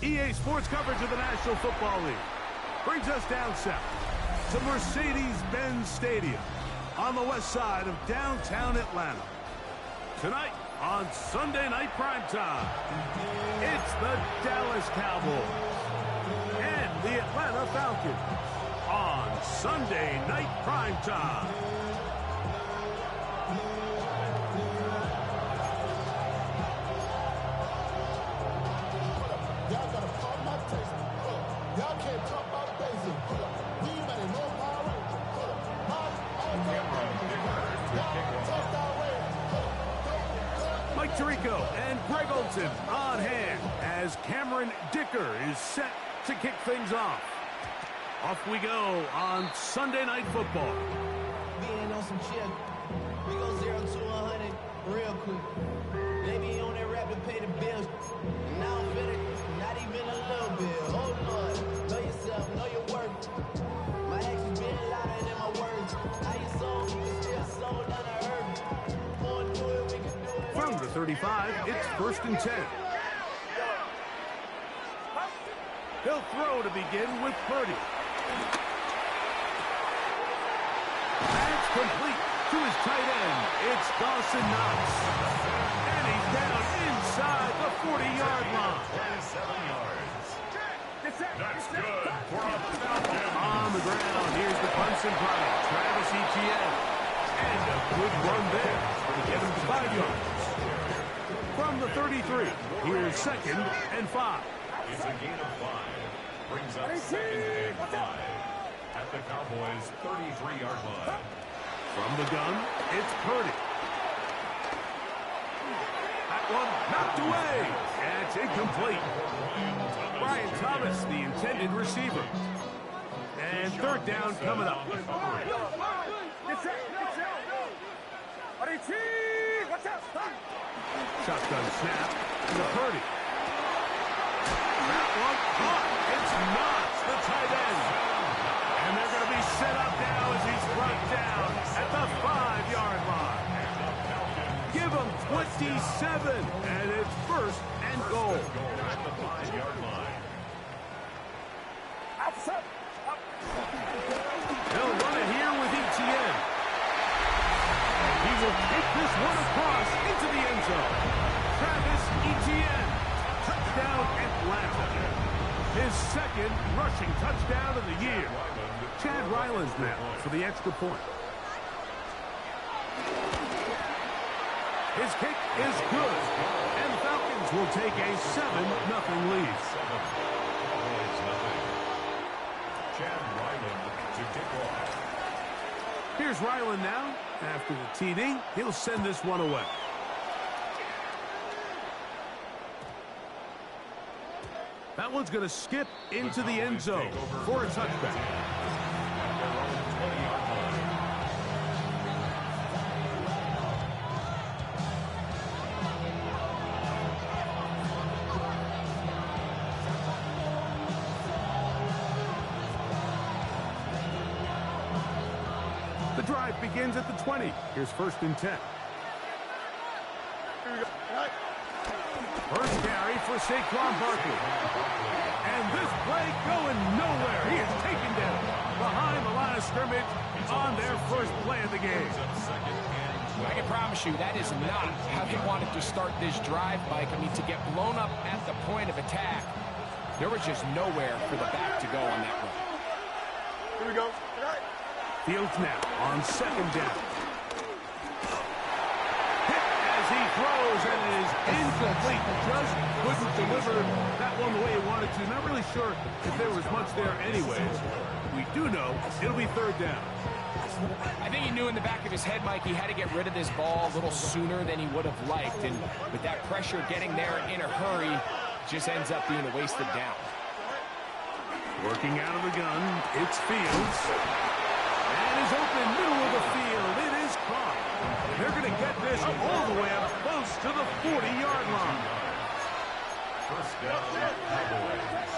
EA Sports coverage of the National Football League brings us down south to Mercedes-Benz Stadium on the west side of downtown Atlanta. Tonight on Sunday Night Primetime, it's the Dallas Cowboys and the Atlanta Falcons on Sunday Night Primetime. Mike Tirico and Greg Olson on hand as Cameron Dicker is set to kick things off. Off we go on Sunday Night Football. Being on some shit, we go 0 to 100 real quick. They be on that rap to pay the bills. And now I'm feeling not even a little bit. Hold on, know yourself, know your worth. My actions being louder than my words. How you sold, you can still sold down the earth. Going through it, we can do it. From the 35, it's 1st and 10. He'll throw to begin with Purdy. That's complete to his tight end. It's Dawson Knox. And he's down inside the 40-yard line. 27 yards. That's good for a Falcon. On the ground, here's the Bunsen Pride, Travis Etienne. And a good run there to get him 5 yards. From the 33, here's 2nd and 5. It's a gain of 5. Brings up 2nd and 5 at the Cowboys' 33-yard line. From the gun, it's Purdy. That one knocked away. That's incomplete. Brian Thomas, the intended receiver. And 3rd down coming up. Shotgun snap to Purdy. That one caught. It's not the tight end. And they're going to be set up now as he's brought down at the 5-yard line. Give him 27, and it's 1st and goal. At the 5-yard line. They'll run it here with Etienne. He will take this one across into the end zone. Travis Etienne. Touchdown Atlanta. His 2nd rushing touchdown of the year. Chad Ryland's now for the extra point. His kick is good. And the Falcons will take a 7-0 lead. 7-0. Chad Ryland to kick off. Here's Ryland now. After the TD, he'll send this one away. That one's going to skip into the end zone for a touchback. The drive begins at the 20. Here's 1st and 10. First carry for Saquon Barkley. And this play going nowhere. He is taken down behind the line of scrimmage on their first play of the game. I can promise you that is not how they wanted to start this drive, Mike. I mean, to get blown up at the point of attack, there was just nowhere for the back to go on that run. Here we go. Fields now on 2nd down. Hit as as he throws and it is incomplete. Just couldn't deliver that one the way he wanted to. Not really sure if there was much there anyways. We do know it'll be third down. I think he knew in the back of his head, Mike, he had to get rid of this ball a little sooner than he would have liked. And with that pressure getting there in a hurry, just ends up being a wasted down. Working out of the gun, it's Fields. And he's open middle of the field. It is caught. They're going to get this all the way up close to the 40-yard line. First down, Cowboys.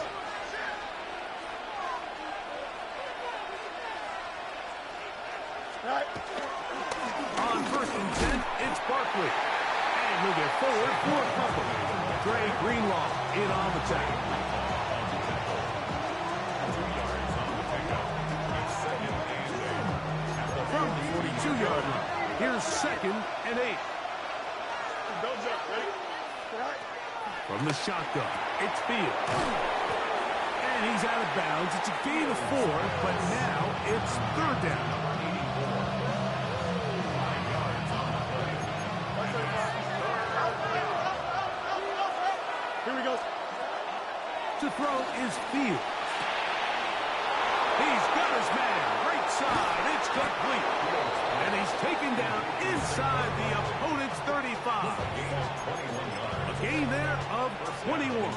On first and 10, it's Barkley. And he'll get forward for a couple. Dre Greenlaw in on the tackle. 2 yards on the pickup. It's second and 8. From the 42-yard line, here's second and 8. Don't jump, ready? From the shotgun, it's Fields. And he's out of bounds. It's a gain of 4, but now it's third down. Here we go. To throw is Fields. He's got his man. Right side. It's complete. And he's taken down inside the opponent's 35. A gain there of 21.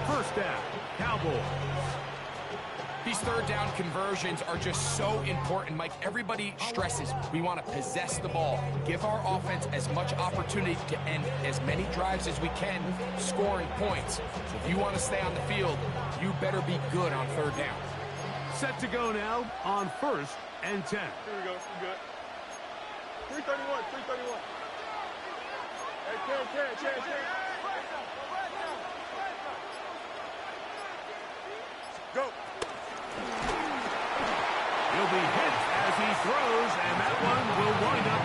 First down, Cowboys. These third down conversions are just so important, Mike. Everybody stresses we want to possess the ball, give our offense as much opportunity to end as many drives as we can, scoring points. So if you want to stay on the field, you better be good on third down. Set to go now on first and 10. Here we go. We good. 331. 331. Hey, Ken. Go. He'll be hit as he throws, and that one will wind up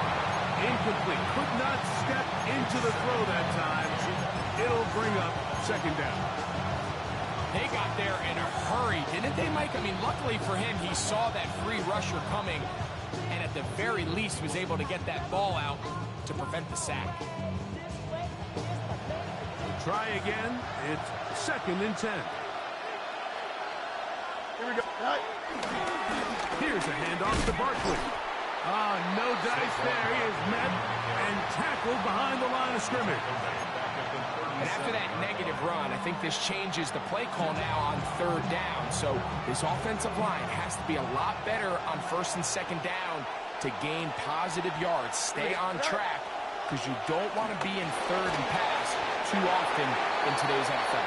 incomplete. Could not step into the throw that time. It'll bring up second down. They got there in a hurry, didn't they, Mike? I mean, luckily for him, he saw that free rusher coming, and at the very least was able to get that ball out to prevent the sack. Try again. It's second and 10. Here we go. Right. Here's a handoff to Barkley. No dice there. He is met and tackled behind the line of scrimmage. And after that negative run, I think this changes the play call now on third down. So this offensive line has to be a lot better on first and second down to gain positive yards. Stay on track because you don't want to be in third and pass too often in today's NFL.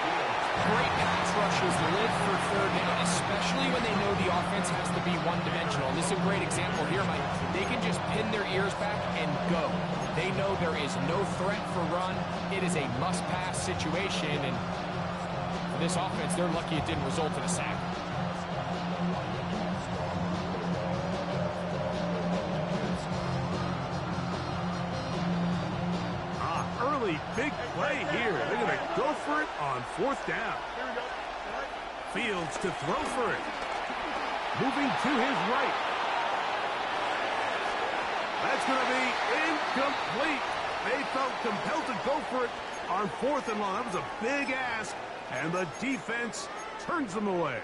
Great pass rushers live for third down, especially when they know the offense has to be one-dimensional. And this is a great example here, Mike. They can just pin their ears back and go. They know there is no threat for run. It is a must-pass situation, and for this offense, they're lucky it didn't result in a sack. Early big play here. They're going to go for it on fourth down. Here we go. Right. Fields to throw for it. Moving to his right. That's going to be incomplete. They felt compelled to go for it on fourth and long. That was a big ask, and the defense turns them away.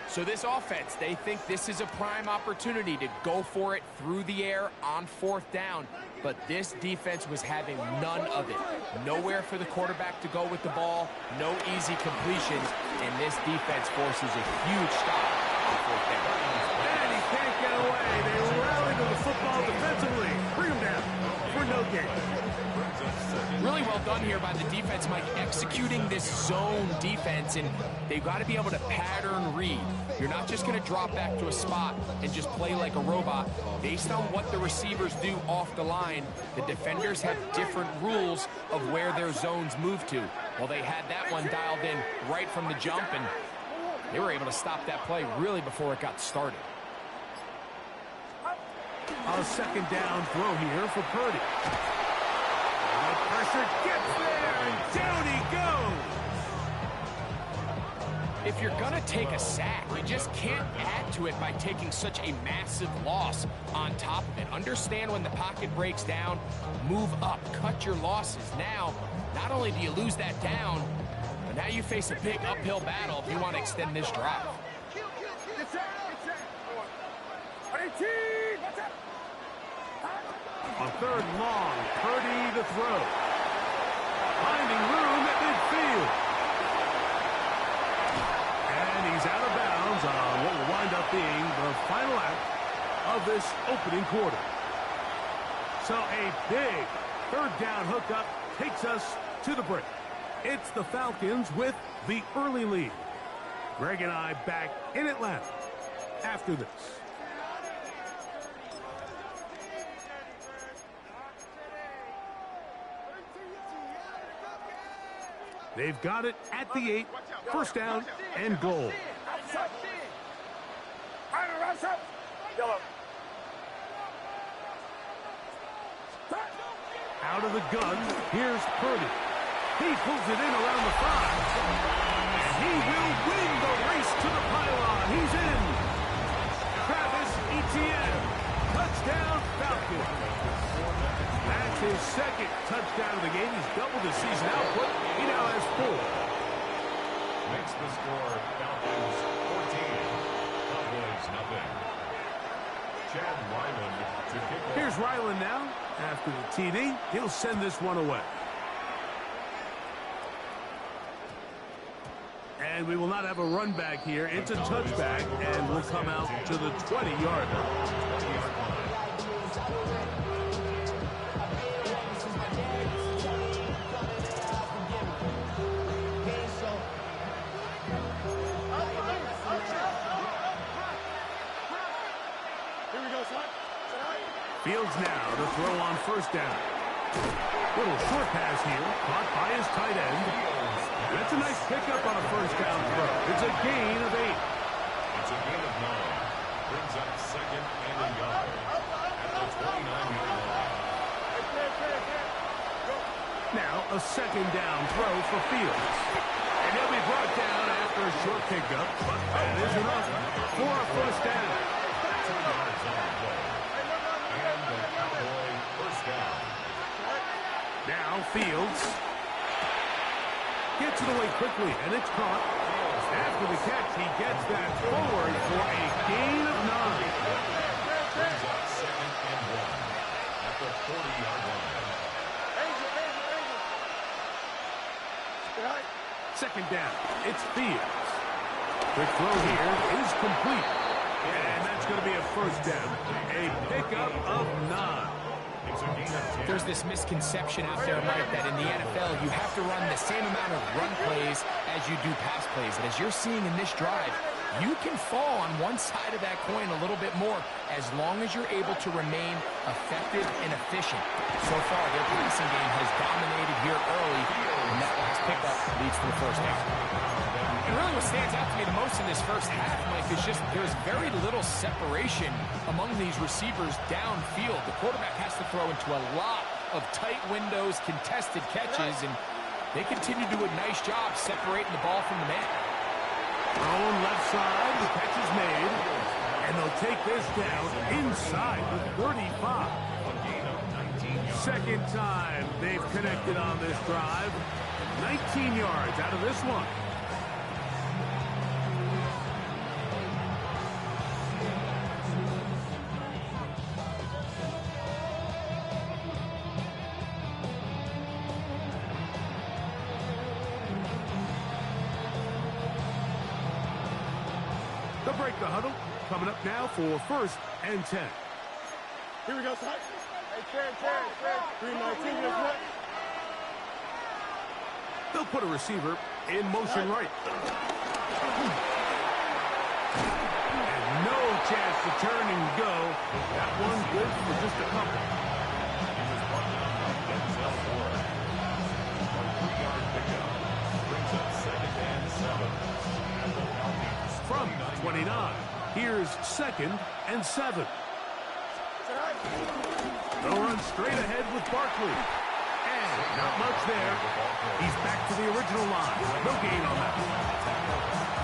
So this offense, they think this is a prime opportunity to go for it through the air on fourth down. But this defense was having none of it. Nowhere for the quarterback to go with the ball, no easy completions, and this defense forces a huge stop on fourth down. And he can't get away. They rally to the football defensively. Bring him down for no gain. Really well done here by the defense, Mike, executing this zone defense, and they've got to be able to pattern read. You're not just going to drop back to a spot and just play like a robot. Based on what the receivers do off the line, the defenders have different rules of where their zones move to. Well, they had that one dialed in right from the jump, and they were able to stop that play really before it got started. A second down throw here for Purdy. Pressure gets there, and down he goes. if you're going to take a sack, you just can't add to it by taking such a massive loss on top of it. Understand when the pocket breaks down, move up, cut your losses. Now, not only do you lose that down, but now you face a big uphill battle if you want to extend this drive. On third long, Purdy to throw. Finding room at midfield. And he's out of bounds on what will wind up being the final act of this opening quarter. So a big third down hookup takes us to the break. It's the Falcons with the early lead. Greg and I back in Atlanta after this. They've got it at the 8, first down and goal. Out of the gun, here's Purdy. He pulls it in around the 5. And he will win the race to the pylon. He's in. Travis Etienne. Touchdown, Falcons. That's his second touchdown of the game. He's doubled his season output. He now has 4. Makes the score Falcons 14, Cowboys nothing. Chad Ryland to kick off. Here's Ryland now. After the TD, he'll send this one away. And we will not have a run back here. It's a touchback, and we'll come out to the 20-yard line. Fields now to throw on first down. Little short pass here, caught by his tight end. That's a nice pickup on a first down throw. It's a gain of 8. It's a gain of 9. Brings up second and a yard at the 29-yard line. Now a second down throw for Fields. And he'll be brought down after a short pickup. But that is enough for a first down. 2 yards on the play. And the Cowboy first down. Now Fields gets it away quickly, and it's caught. After the catch, he gets that forward for a gain of 9. Brings up second and 1 at the 40-yard line. Second down, it's Fields. The throw here is complete. And that's going to be a first down. A pickup of 9. There's this misconception out there, Mike, that in the NFL you have to run the same amount of run plays as you do pass plays. And as you're seeing in this drive, you can fall on one side of that coin a little bit more as long as you're able to remain effective and efficient. So far, their passing game has dominated here early, and that last pickup leads to the first down. And really what stands out to me the most in this first half, Mike, is just there's very little separation among these receivers downfield. The quarterback has to throw into a lot of tight windows, contested catches, and they continue to do a nice job separating the ball from the man. Thrown left side, the catch is made, and they'll take this down inside the 35. Second time they've connected on this drive. 19 yards out of this one. They'll break the huddle. Coming up now for first and 10. Here we go, son. Hey, 319, They'll put a receiver in motion right. And no chance to turn and go. That one good for just a couple. He was brought down by Denzel Ward. A 3-yard pickup. Brings up second and 7 at the Falcons. From 29, here's second and 7. They'll run straight ahead with Barkley. And Not much there. He's back to the original line. No gain on that.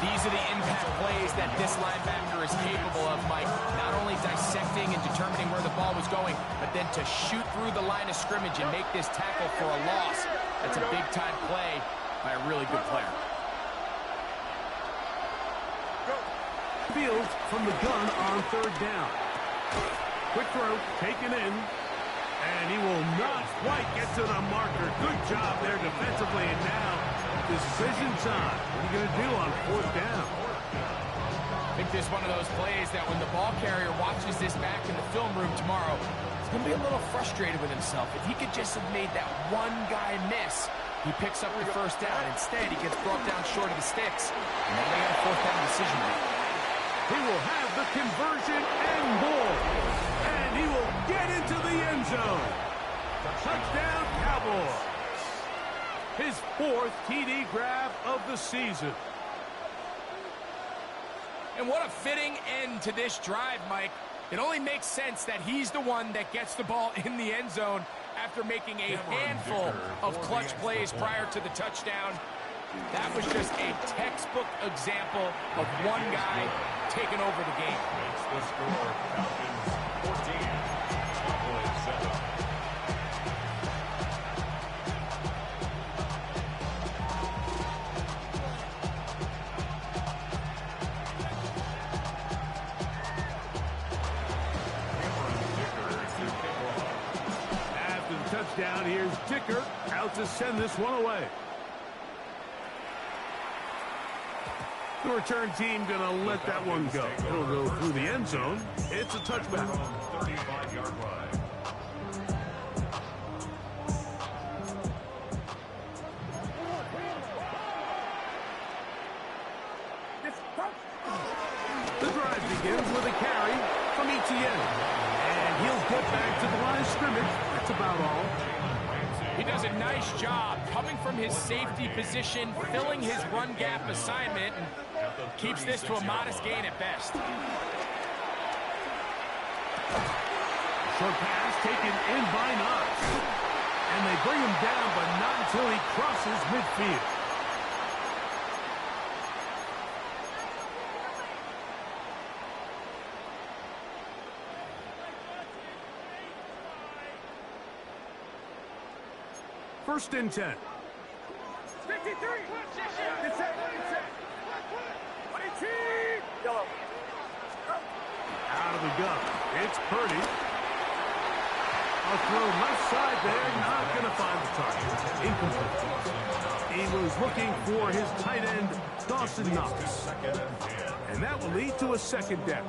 These are the impact plays that this linebacker is capable of, Mike. Not only dissecting and determining where the ball was going, but then to shoot through the line of scrimmage and make this tackle for a loss. That's a big-time play by a really good player. Fields from the gun on third down. Quick throw, taken in. And he will not quite get to the marker. Good job there defensively. And now, decision time. What are you going to do on fourth down? I think this is one of those plays that when the ball carrier watches this back in the film room tomorrow, he's going to be a little frustrated with himself. If he could just have made that one guy miss, he picks up the first down. Instead, he gets brought down short of the sticks. And now they got a fourth down decision to make. He will have the conversion and more. And he will get into the end zone. Touchdown, Cowboys. His fourth TD grab of the season. And what a fitting end to this drive, Mike. It only makes sense that he's the one that gets the ball in the end zone after making a handful of clutch plays prior to the touchdown. That was just a textbook example of one guy taking over the game. Makes the score. Falcons 14, Cowboys 7. After the touchdown, here's Dicker out to send this one away. The return team going to let that one go. It'll go through the end zone. It's a touchback. 35-yard line. The drive begins with a carry from Etienne. And he'll get back to the line of scrimmage. That's about all. He does a nice job coming from his safety position, filling his run gap assignment, and keeps this to a modest gain at best. Short pass taken in by Knox. And they bring him down, but not until he crosses midfield. First and 10. 53. Yellow. Out of the gun. It's Purdy. A throw left side there. Not going to find the target. Incomplete. He was looking for his tight end, Dawson Knox. And that will lead to a second down.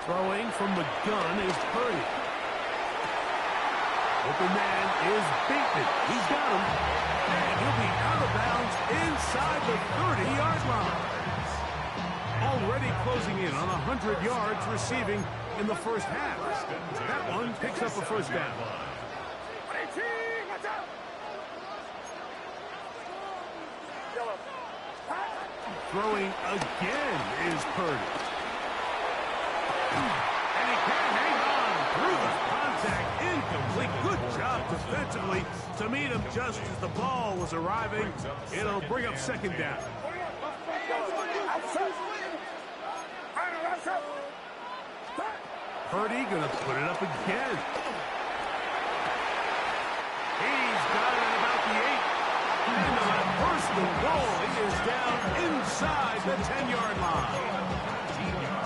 Throwing from the gun is Purdy. Open man is Bateman. He's got him. And he'll be out of bounds inside the 30-yard line. Already closing in on 100 yards receiving in the first half. That one picks up a first down. Throwing again is Purdy. And he can't hang on through the contact. Incomplete. Good job defensively to meet him just as the ball was arriving. It'll bring up second down. Purdy gonna put it up again. He's got it at about the 8. And on a first and goal, he is down inside the 10-yard line.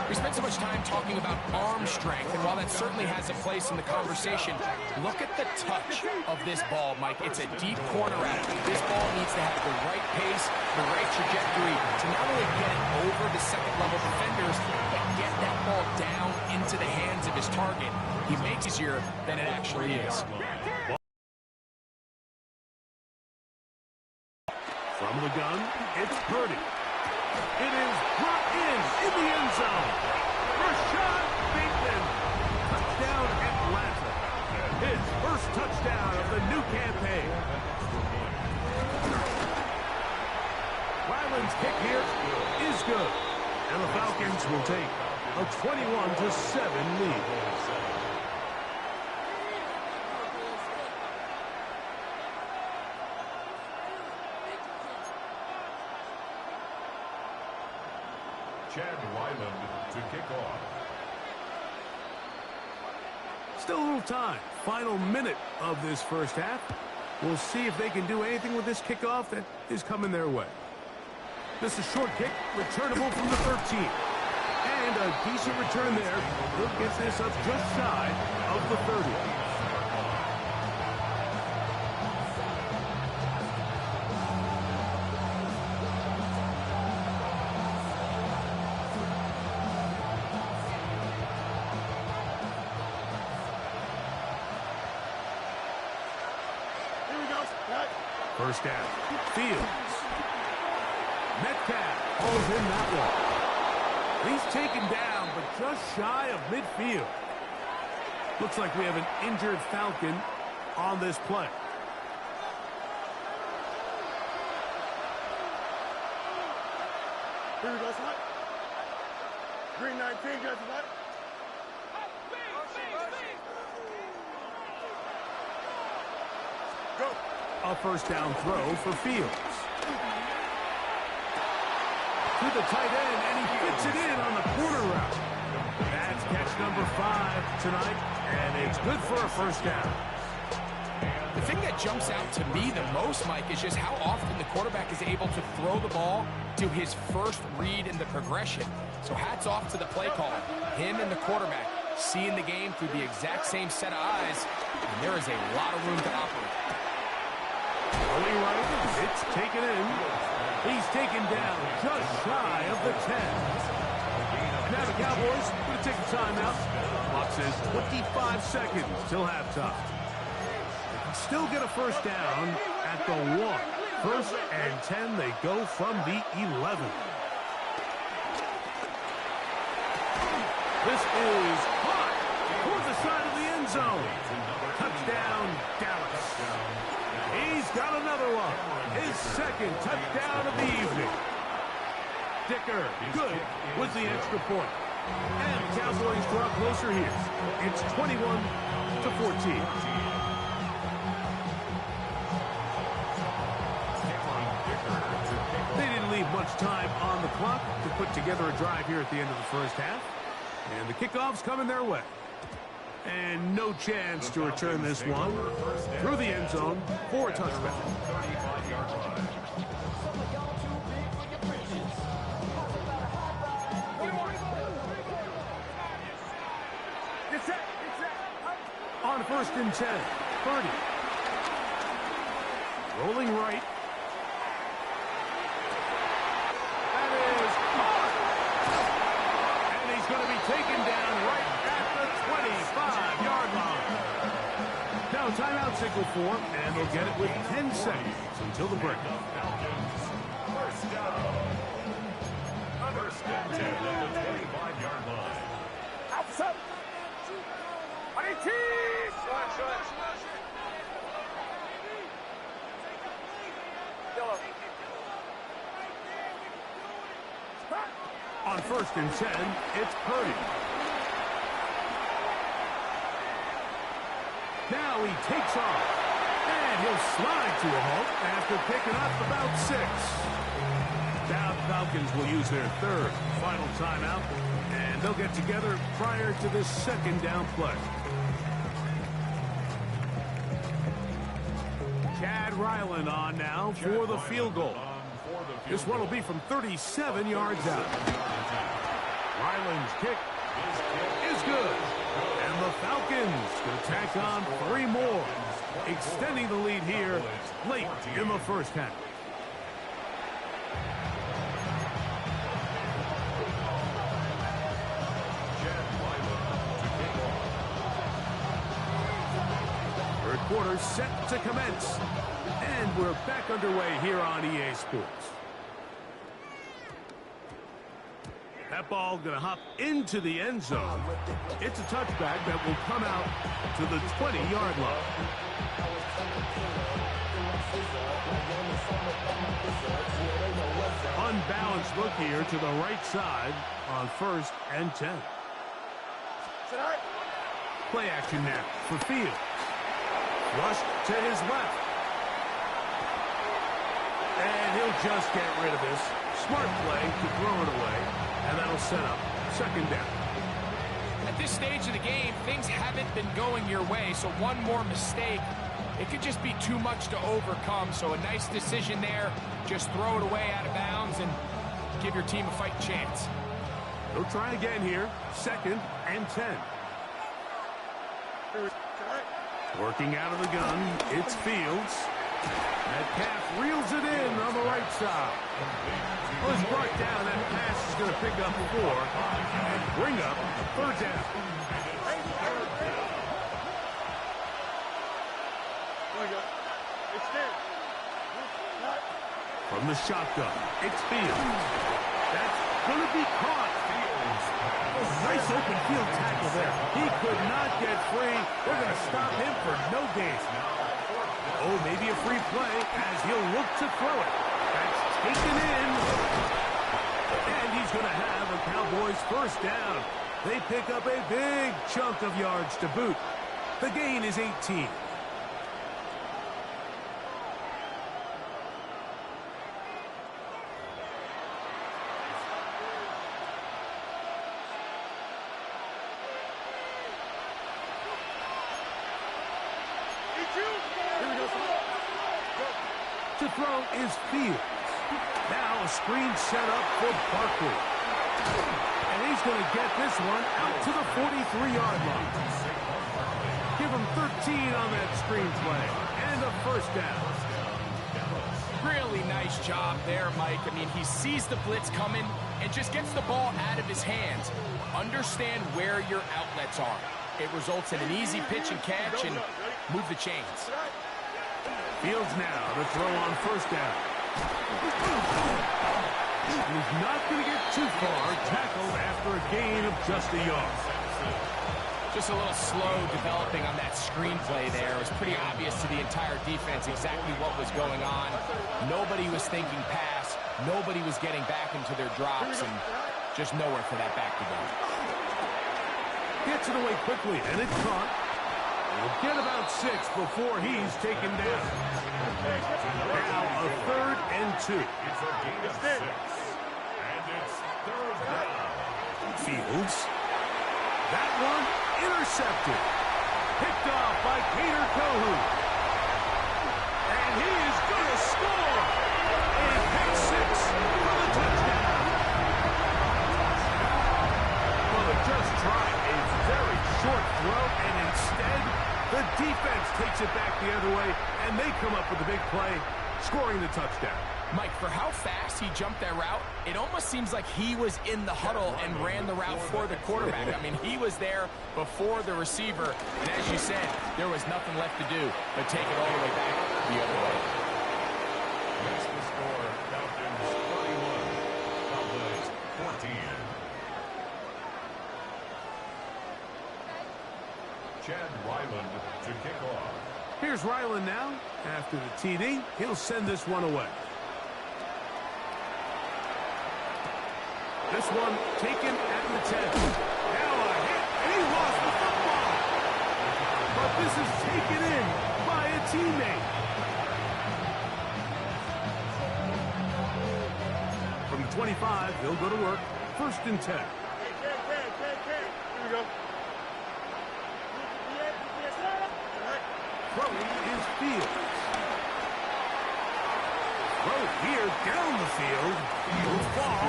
We spent so much time talking about arm strength, and while that certainly has a place in the conversation, look at the touch of this ball, Mike. It's a deep corner out. This ball needs to have the right pace, the right trajectory to not only get it over the second-level defenders, but get that ball down into the hands of his target. He makes it easier than it actually is. From the gun, it's Purdy. It is brought in the end zone. Rashad Bateman. Touchdown, Atlanta. His first touchdown of the new campaign. Ryland's kick here is good. And the Falcons will take A 21-7 lead. Chad Ryland to kick off. Still a little time. Final minute of this first half. We'll see if they can do anything with this kickoff that is coming their way. This is a short kick, returnable from the 13. And a decent return there. He'll get this up just shy of the 30. First down. Fields. Metcalf holds in that one. He's taken down, but just shy of midfield. Looks like we have an injured Falcon on this play. Here we go, Swante. Green 19, guys, what? Go. A first down throw for Fields. To the tight end, and he fits it in on the corner route. That's catch number 5 tonight, and it's good for a first down. The thing that jumps out to me the most, Mike, is just how often the quarterback is able to throw the ball to his first read in the progression. So hats off to the play caller. Him and the quarterback seeing the game through the exact same set of eyes, and there is a lot of room to operate. Early right, it's taken in. He's taken down just shy of the 10. Now the Cowboys going to take a timeout. Clock says 25 seconds till halftime. They can still get a first down at the 1. First and 10, they go from the 11. This is hot toward the side of the end zone. Touchdown, Dallas. He's got another one. His second touchdown of the evening. Dicker, good with the extra point. And the Cowboys draw closer here. It's 21-14. They didn't leave much time on the clock to put together a drive here at the end of the first half. And the kickoff's coming their way. And no chance to return this one through the end zone for a touchback. On first and 10, Pryde. Rolling right. That is caught. And he's going to be taken down right at the 25-yard line. Now timeout signal for him, and they'll get it with 10 seconds until the break. First down. First and 10 at the 25-yard line. Outside. On first and 10, it's Pryde. Now he takes off, and he'll slide to a halt after picking up about 6. Now the Falcons will use their third final timeout, and they'll get together prior to this second down play. Chad Ryland on now for the field goal. This one will be from 37 yards out. Ryland's kick is good. And the Falcons going to tack on 3 more, extending the lead here late in the first half. Third quarter set to commence. And we're back underway here on EA Sports. That ball going to hop into the end zone. It's a touchback that will come out to the 20-yard line. Unbalanced look here to the right side on 1st and 10. Play action now for Fields. Rushed to his left. And he'll just get rid of this. Smart play to throw it away. And that'll set up 2nd down. At this stage of the game, things haven't been going your way, so one more mistake, it could just be too much to overcome. So a nice decision there. Just throw it away out of bounds and give your team a fighting chance. They'll try again here. 2nd and 10. Working out of the gun, it's Fields. Metcalf reels it in on the right side. Was brought down. That pass is going to pick up 4 and bring up 3rd down. From the shotgun, it's Fields. That's going to be caught. Nice open field tackle there. He could not get free. They're going to stop him for no gain. Oh, maybe a free play as he'll look to throw it. That's taken in. And he's going to have a Cowboys 1st down. They pick up a big chunk of yards to boot. The gain is 18. To throw is Fields. Now a screen set up for Barkley. And he's going to get this one out to the 43-yard line. Give him 13 on that screen play. And a 1st down. Really nice job there, Mike. I mean, he sees the blitz coming and just gets the ball out of his hands. Understand where your outlets are. It results in an easy pitch and catch and move the chains. Fields now to throw on 1st down. He's not going to get too far. Tackled after a gain of just a yard. Just a little slow developing on that screenplay there. It was pretty obvious to the entire defense exactly what was going on. Nobody was thinking pass. Nobody was getting back into their drops, and just nowhere for that back to go. Gets it away quickly, and it's caught. We'll get about 6 before he's taken down. Now a 3rd and 2. It's a gain of 6. And it's 3rd down. Fields. That one intercepted. Picked off by Peter Kohu. And he is going to score. A pick 6 for the touchdown. Well, they just tried a very short throw, and instead, the defense takes it back the other way, and they come up with a big play, scoring the touchdown. Mike, for how fast he jumped that route, it almost seems like he was in the huddle and ran the route for the quarterback. I mean, he was there before the receiver, and as you said, there was nothing left to do but take it all the way back the other way. That's the score. Falcons 31. Cowboys 14. Chad Ryland to kick off. Here's Ryland now. After the TD, he'll send this one away. This one taken at the 10. Now a hit, and he lost the football. But this is taken in by a teammate. From the 25, he'll go to work. 1st and 10. Here we go. Throwing is Fields. Throw here down the field. Will fall.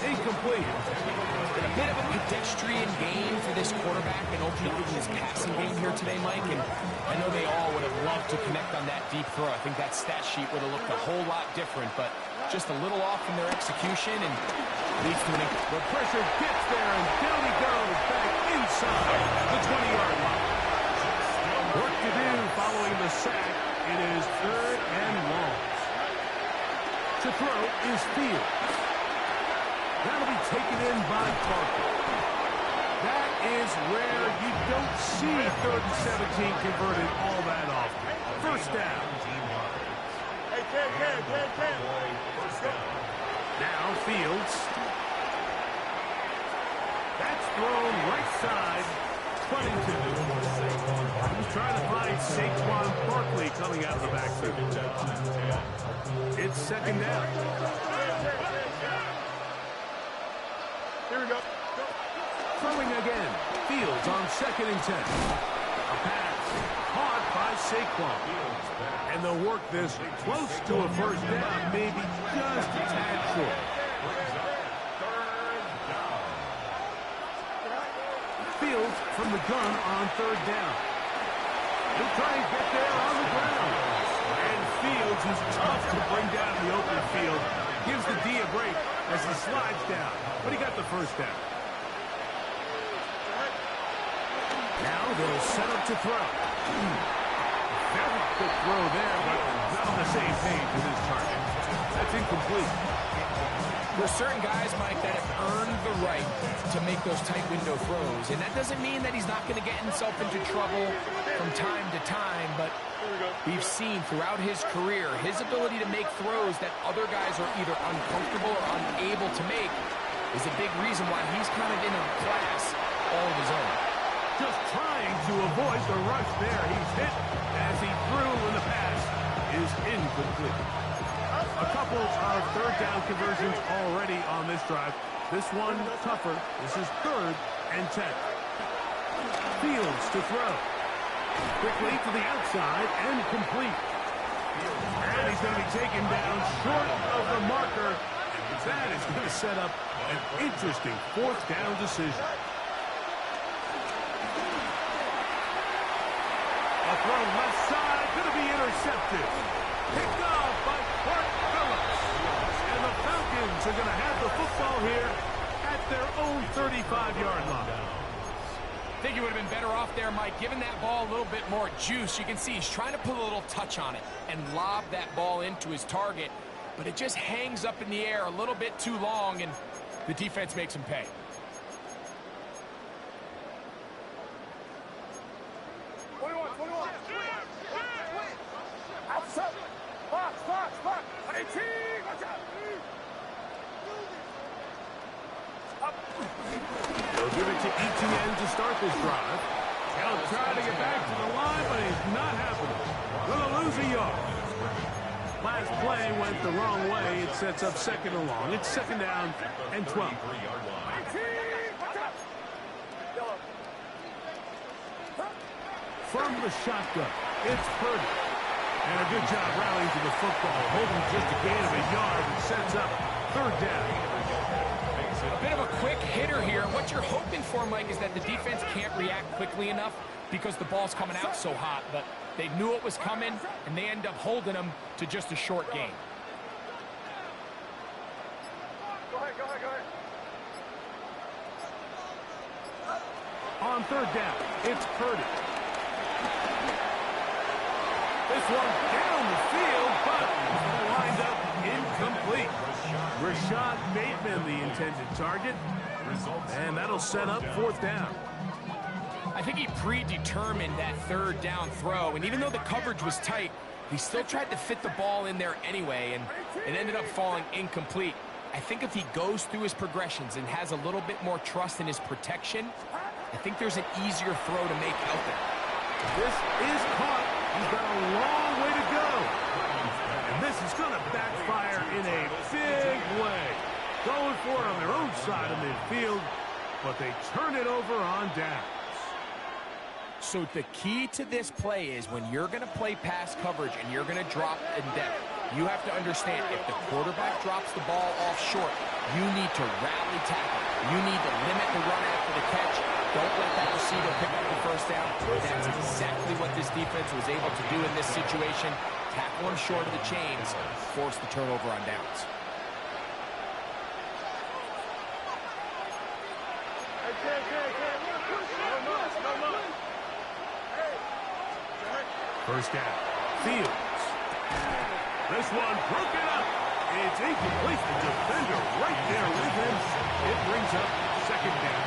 Incomplete. A bit of a pedestrian game for this quarterback and ultimately his passing game here today, Mike. And I know they all would have loved to connect on that deep throw. I think that stat sheet would have looked a whole lot different, but just a little off from their execution and leads to an incomplete. The pressure gets there, and down he goes back inside the 20-yard line. Work to do following the sack. It is 3rd and long. To throw is Fields. That'll be taken in by Parker. That is where you don't see 3rd and 17 converted all that often. 1st down. Hey, Ken. First down. Now Fields. That's thrown right side. Buddington. He's trying to find Saquon Barkley coming out of the backfield. It's second down. Here we go. Throwing again. Fields on 2nd and 10. A pass. Caught by Saquon. And they'll work this close to a first down, maybe just a tad short. Fields from the gun on 3rd down. He'll try and get there on the ground. And Fields is tough to bring down the open field. Gives the D a break as he slides down. But he got the first down. Now they'll set up to throw. Very quick throw there, but not on the same page with his target. That's incomplete. There's certain guys, Mike, that have earned the right to make those tight window throws. And that doesn't mean that he's not going to get himself into trouble from time to time, but we've seen throughout his career his ability to make throws that other guys are either uncomfortable or unable to make is a big reason why he's kind of in a class all of his own. Just trying to avoid the rush there. He's hit as he threw when the pass is incomplete. A couple of 3rd down conversions already on this drive. This one tougher. This is 3rd and 10. Fields to throw. Quickly to the outside and complete. And he's going to be taken down short of the marker. That is going to set up an interesting 4th down decision. A throw left side, going to be intercepted. Picked off by Clark Phillips. And the Falcons are going to have the football here at their own 35-yard line. I think he would have been better off there, Mike, giving that ball a little bit more juice. You can see he's trying to put a little touch on it and lob that ball into his target, but it just hangs up in the air a little bit too long, and the defense makes him pay. They'll give it to ETN to start this drive. He'll try to get back to the line, but it's not happening. Gonna lose a yard. Last play went the wrong way. It sets up 2nd and long. It's 2nd down and 12. From the shotgun, it's Purdy. And a good job rallying to the football, holding just a gain of a yard and sets up 3rd down. A bit of a quick hitter here. What you're hoping for, Mike, is that the defense can't react quickly enough because the ball's coming out so hot. But they knew it was coming, and they end up holding them to just a short gain. Go ahead. On 3rd down, it's Purdy. This one down the field, but lined up incomplete. Rashad Bateman, the intended target, and that'll set up 4th down. I think he predetermined that 3rd down throw, and even though the coverage was tight, he still tried to fit the ball in there anyway, and it ended up falling incomplete. I think if he goes through his progressions and has a little bit more trust in his protection, I think there's an easier throw to make out there. This is caught. He's got a long way to go. And this is going to backfire in a big way. Going for it on their own side of midfield, but they turn it over on downs. So the key to this play is when you're going to play pass coverage and you're going to drop in depth, you have to understand if the quarterback drops the ball off short, you need to rally tackle. You need to limit the run after the catch. Don't let that receiver pick up the first down. That's exactly what this defense was able to do in this situation. Tackle him short of the chains, force the turnover on downs. First down. Fields. This one broken up. It's incomplete. The defender right there with him. It brings up 2nd down.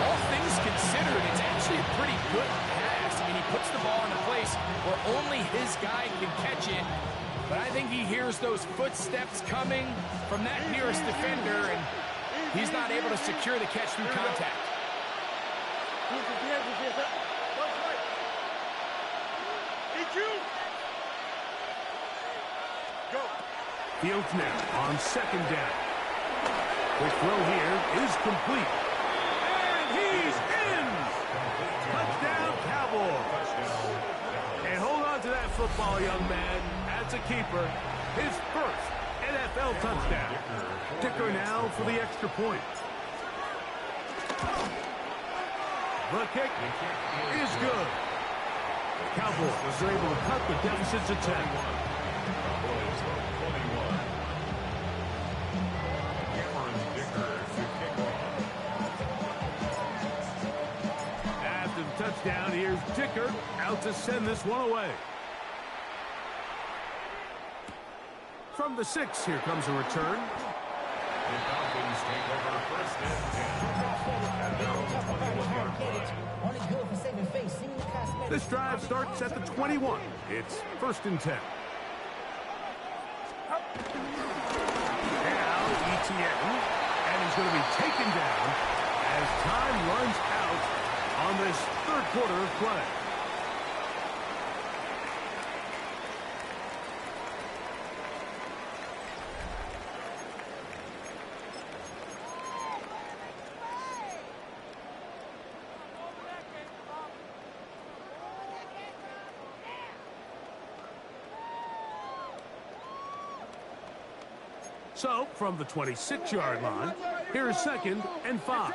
All things considered, it's actually a pretty good pass. I mean, he puts the ball in a place where only his guy can catch it. But I think he hears those footsteps coming from that nearest defender, and he's not able to secure the catch through contact. Fields now on second down. Quick throw here is complete. And he's in! Touchdown, Cowboys. And hold on to that football, young man. That's a keeper. His first NFL touchdown. Dicker now for the extra point. The kick is good. Cowboys are able to cut the deficit to 10. After the touchdown, here's Dicker out to send this one away. From the 6, here comes a return. This drive starts at the 21. It's 1st and 10. Now ETN, and he's going to be taken down as time runs out on this 3rd quarter of play. So, from the 26-yard line, here is 2nd and 5.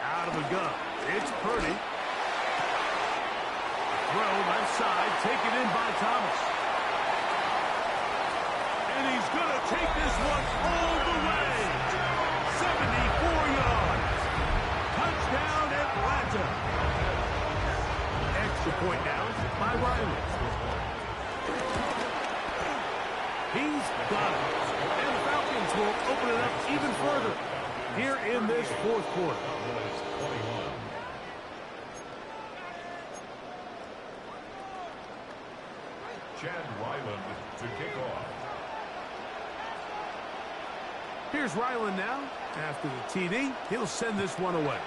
Out of the gun, it's Purdy. Throw left side, taken in by Thomas. And he's going to take this one all the way. 74 yards. Touchdown, Atlanta. Extra point now by Riley. He's got it. And the Falcons will open it up even further here in this 4th quarter. Chad Ryland to kick off. Here's Ryland now. After the TD, he'll send this one away.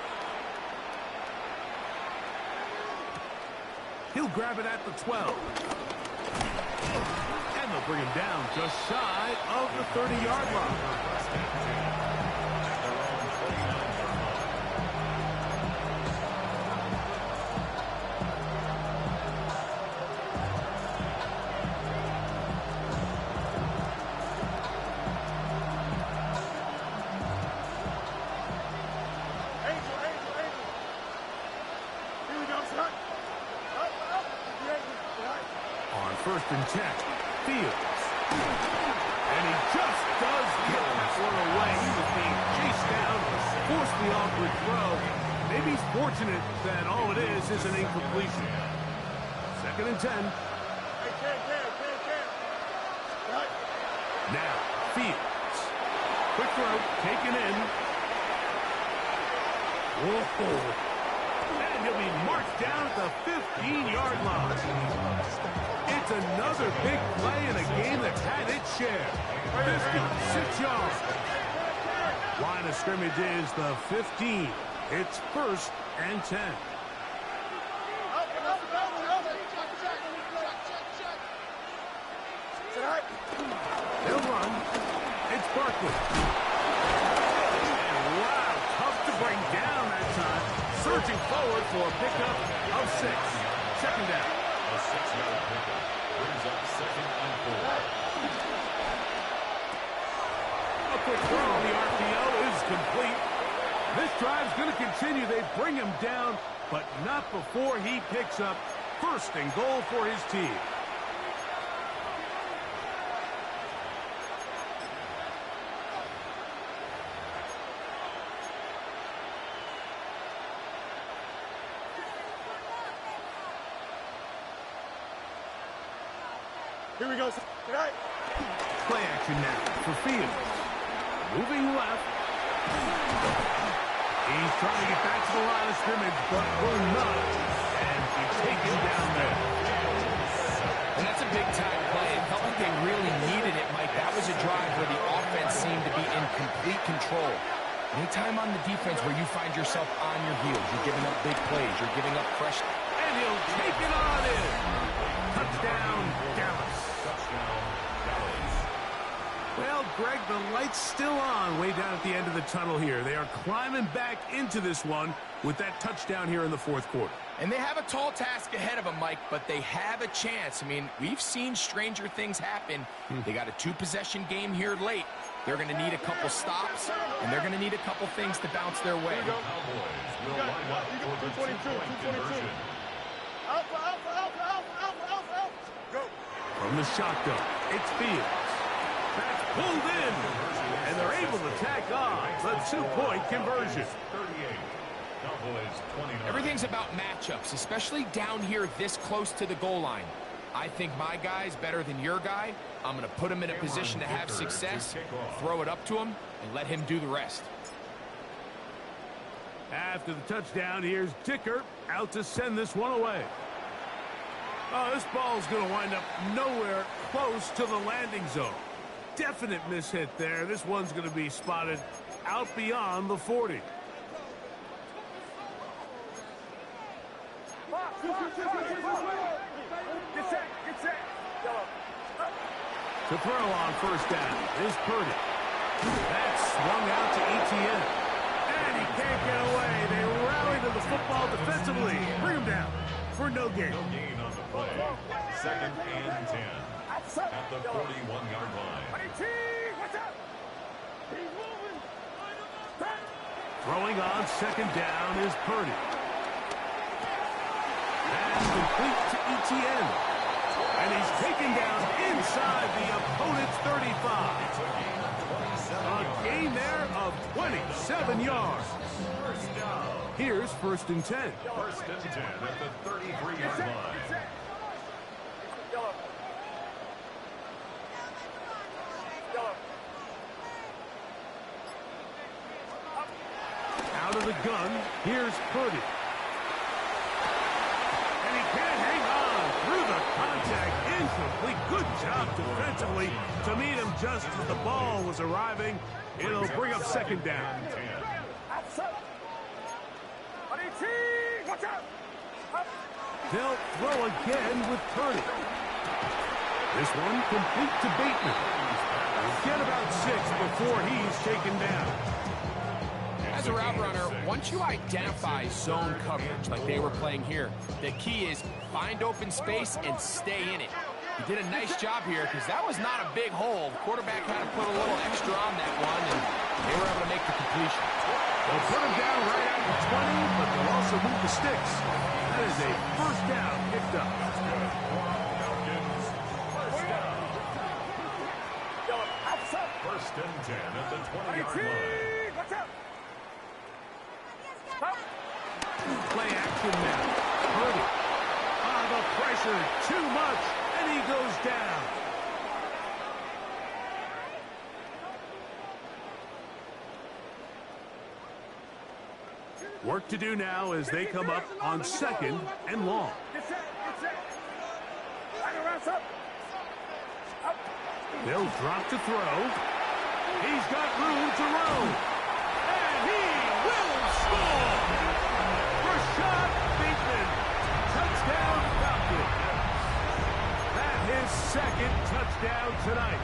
He'll grab it at the 12. And they'll bring him down just shy of the 30-yard line. On 1st and 10, Fields. And he just does get that one away. He was being chased down, forced the awkward throw. Maybe he's fortunate that all it is an incompletion. 2nd and 10. Now, Fields. Quick throw, taken in. Whoa. And he'll be marched down at the 15-yard line. It's another big play in a game that's had its share. 56 yards. Line of scrimmage is the 15. It's 1st and 10. They'll run. It's Barkley. And wow, tough to bring down that time. Surging forward for a pickup of 6. 2nd down. A 6-yard pickup brings up 2nd and 4. A quick throw on the RPO is complete. This drive's going to continue. They bring him down, but not before he picks up 1st and goal for his team. Here we go. Tonight. Play action now for Fields. Moving left. He's trying to get back to the line of scrimmage, but will not. And he's taken down there. And that's a big-time play. It felt like they really needed it, Mike. That was a drive where the offense seemed to be in complete control. Anytime on the defense where you find yourself on your heels, you're giving up big plays, you're giving up fresh. And he'll take it on in. Touchdown, Dallas. Well, Greg, the light's still on way down at the end of the tunnel here. They are climbing back into this one with that touchdown here in the fourth quarter. And they have a tall task ahead of them, Mike, but they have a chance. I mean, we've seen stranger things happen. They got a two-possession game here late. They're going to need a couple stops, and they're going to need a couple things to bounce their way. Cowboys will line up for the 2-point conversion. Go. From the shotgun, it's Fields. That's pulled in, and they're able to tack on the 2-point conversion. 38. Cowboys 29. Everything's about matchups, especially down here this close to the goal line. I think my guy's better than your guy. I'm going to put him in a position to have success, throw it up to him, and let him do the rest. After the touchdown, here's Dicker out to send this one away. Oh, this ball's going to wind up nowhere close to the landing zone. Definite mishit there. This one's going to be spotted out beyond the 40. To throw on first down is Purdy. That's swung out to ETN. And he can't get away. They rally to the football defensively. Bring him down for no gain. No gain on the play. 2nd and 10 at the 41-yard line. Throwing on 2nd down is Purdy. And complete to ETN. And he's taken down inside the opponent's 35. A gain there of 27 yards. Here's 1st and 10. 1st and 10 at the 33-yard line. Out of the gun, here's Purdy. And he can't hang on through the contact. Incomplete. Good job defensively to meet him just as the ball was arriving. It'll bring up 2nd down. They'll throw again with Purdy. This one complete to Bateman. He'll get about 6 before he's taken down. As a route runner, once you identify zone coverage like they were playing here, the key is find open space and stay in it. He did a nice job here because that was not a big hole. The quarterback had to put a little extra on that one, and they were able to make the completion. They'll put him down right at the 20, but they'll also move the sticks. That is a 1st down picked up. First and 10 at the 20-yard line. Play action now. Purdy. The pressure too much, and he goes down. Work to do now as they come up on 2nd and long. They'll drop to throw. He's got room to roam. And he will score! Rashad Bateman. Touchdown Falcons. That his 2nd touchdown tonight.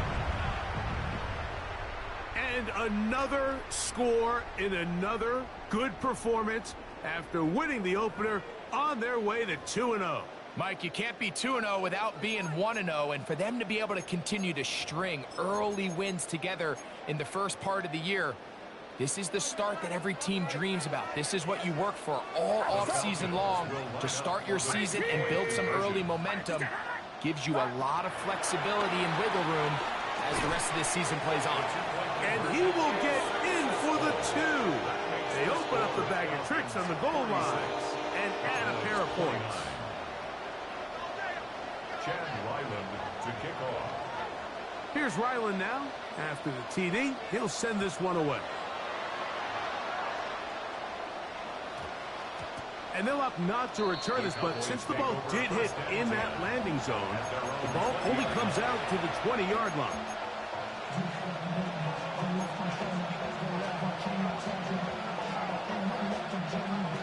And another score in another good performance after winning the opener on their way to 2-0. Mike, you can't be 2-0 without being 1-0, and for them to be able to continue to string early wins together in the first part of the year, this is the start that every team dreams about. This is what you work for all offseason long to start your season and build some early momentum. Gives you a lot of flexibility and wiggle room as the rest of this season plays on. And he will get in for the 2. They open up the bag of tricks on the goal line and add a pair of points. Chad Ryland to kick off. Here's Ryland now. After the TD, he'll send this one away. And they'll opt not to return this, but since the ball did hit in that landing zone, the ball only comes out to the 20-yard line.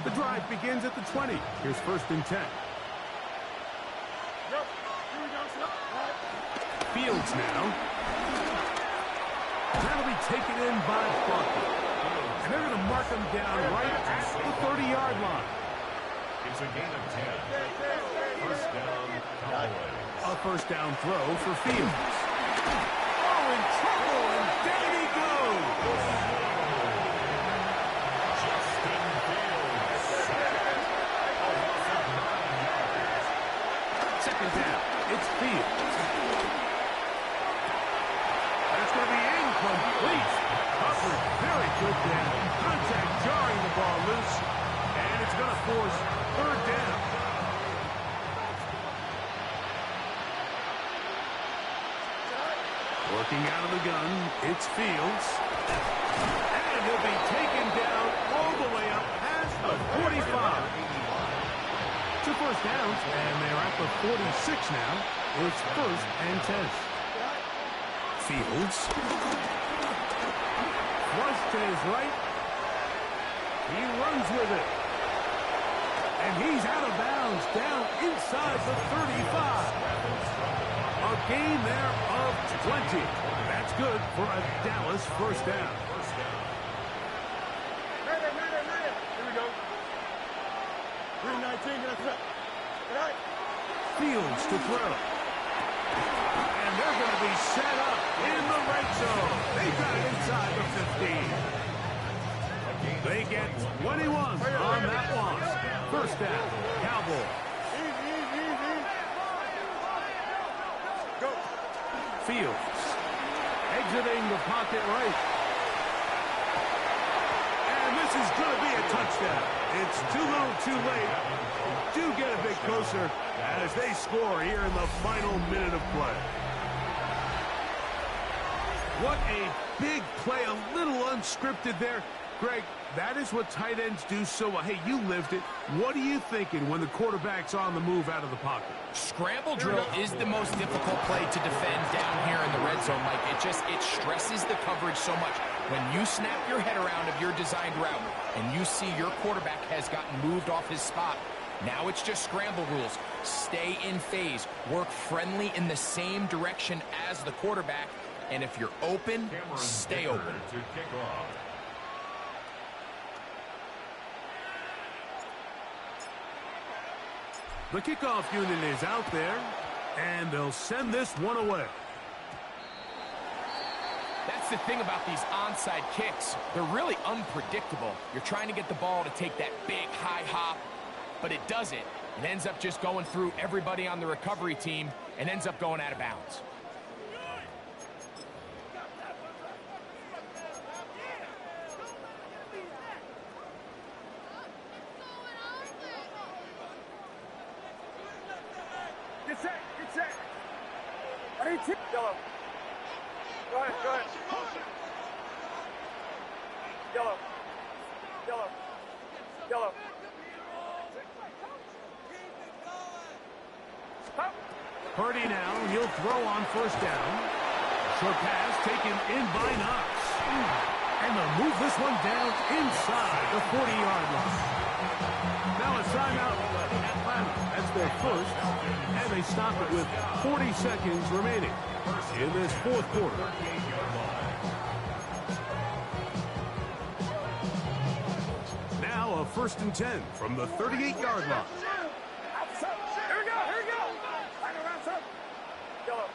The drive begins at the 20. Here's 1st and 10. Fields now. That'll be taken in by Bucky. And they're going to mark him down right at the 30-yard line. It's a gain of 10. First down, Cowboys. A first down throw for Fields. Oh, in trouble, and down he goes. Justin Fields. Second down, it's Fields. That's going to be incomplete. Covered very good down. Contact jarring the ball loose. And it's going to force 3rd down. Working out of the gun, it's Fields. And he'll be taken down all the way up past the 45. 2 first downs, and they're at the 46 now. It's 1st and 10. Fields. Flush to his right. He runs with it. And he's out of bounds, down inside the 35. A gain there of 20. That's good for a Dallas first down. Here we go. 3:19, get us up. All right. Fields to throw. And they're going to be set up in the red zone. They got it inside the 15. They get 21 on that one. First down, Cowboys. Easy. Go. Fields exiting the pocket right. And this is going to be a touchdown. It's too little too late. Do get a bit closer as they score here in the final minute of play. What a big play, a little unscripted there. Greg, that is what tight ends do so well. Hey, you lived it. What are you thinking when the quarterback's on the move out of the pocket? Scramble drill is the most difficult play to defend down here in the red zone, Mike. It stresses the coverage so much. When you snap your head around of your designed route and you see your quarterback has gotten moved off his spot, now it's just scramble rules. Stay in phase. Work friendly in the same direction as the quarterback. And if you're open, stay open. To kick off. The kickoff unit is out there, and they'll send this one away. That's the thing about these onside kicks. They're really unpredictable. You're trying to get the ball to take that big high hop, but it doesn't. It ends up just going through everybody on the recovery team and ends up going out of bounds. Get set. I need two. Yellow. Go ahead. Yellow. Purdy now, he'll throw on first down. Short pass taken in by Knox. And they'll move this one down inside the 40-yard line. Now a timeout, Atlanta. That's their first, and they stop it with 40 seconds remaining in this 4th quarter. Now a 1st and 10 from the 38-yard line. Here we go. Back around, son. Yellow.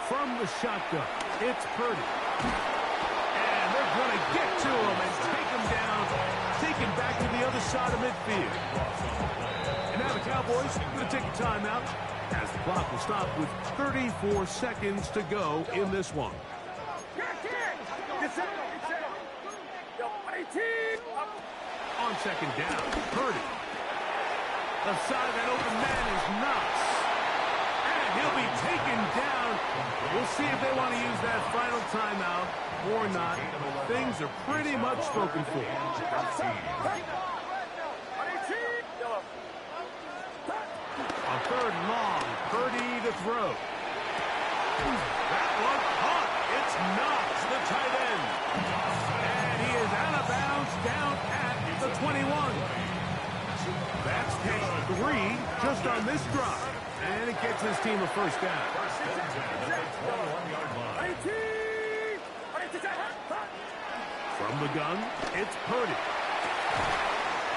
From the shotgun, it's Purdy. And they're going to get to him and take him down, take him back to the other side of midfield. And now the Cowboys are going to take a timeout as the clock will stop with 34 seconds to go in this one. Get set. Yo, I need On second down, Purdy. The side of that open man is Knox. And he'll be taken down. We'll see if they want to use that final timeout or not. Things are pretty much spoken for. On third and long, Purdy to throw. That one caught. It's Knox, the tight end. And he is out of bounds down at the 21. That's take 3 just on this drive. And it gets his team a first down. From the gun, it's Purdy.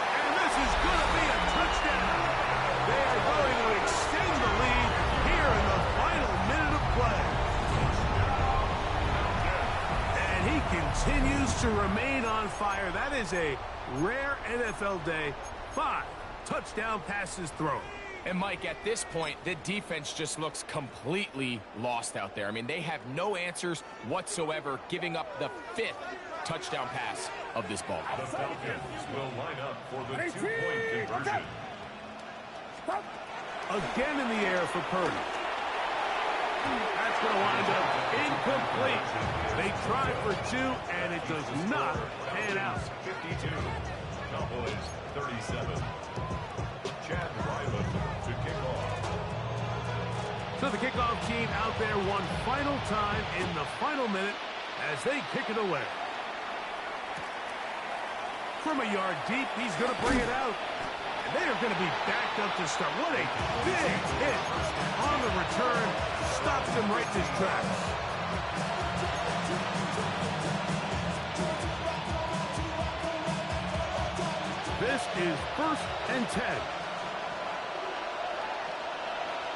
And this is going to be a touchdown. They are going to extend the lead here in the final minute of play. And he continues to remain on fire. That is a rare NFL day. 5 touchdown passes thrown. And Mike, at this point, the defense just looks completely lost out there. I mean, they have no answers whatsoever, giving up the 5th touchdown pass of this ball. The Falcons will line up for the 2-point conversion. Again in the air for Purdy. That's going to wind up incomplete. They tried for 2, and it does not pan out. 52. Cowboys 37. Chad Rivet to kick off. So the kickoff team out there one final time in the final minute as they kick it away. From a yard deep, he's going to bring it out. And they are going to be backed up to start. What a big hit on the return. Stops him right in his tracks. This is 1st and 10.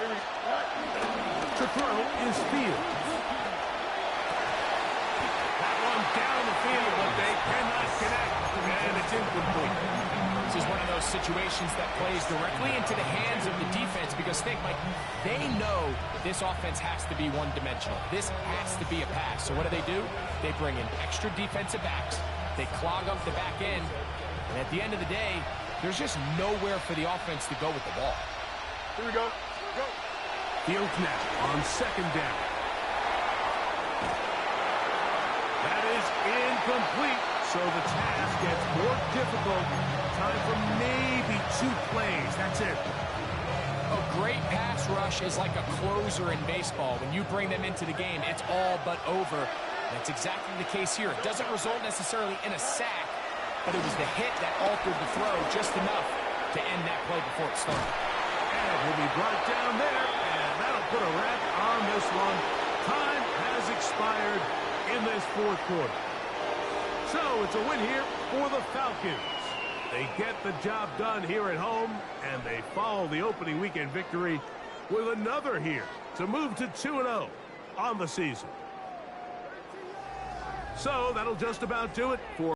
To throw is Fields. That one down the field, but they cannot connect, and it's incomplete. This is one of those situations that plays directly into the hands of the defense because, think, Mike, they know this offense has to be one-dimensional. This has to be a pass. So what do? They bring in extra defensive backs. They clog up the back end. And at the end of the day, there's just nowhere for the offense to go with the ball. Here we go. Go. Fields now on second down. That is incomplete, so the task gets more difficult. Time for maybe 2 plays. That's it. A great pass rush is like a closer in baseball. When you bring them into the game, it's all but over. That's exactly the case here. It doesn't result necessarily in a sack, but it was the hit that altered the throw just enough to end that play before it started. And will be brought down there, and that'll put a wrap on this one. Time has expired in this 4th quarter. So it's a win here for the Falcons. They get the job done here at home, and they follow the opening weekend victory with another here to move to 2-0 on the season. So that'll just about do it for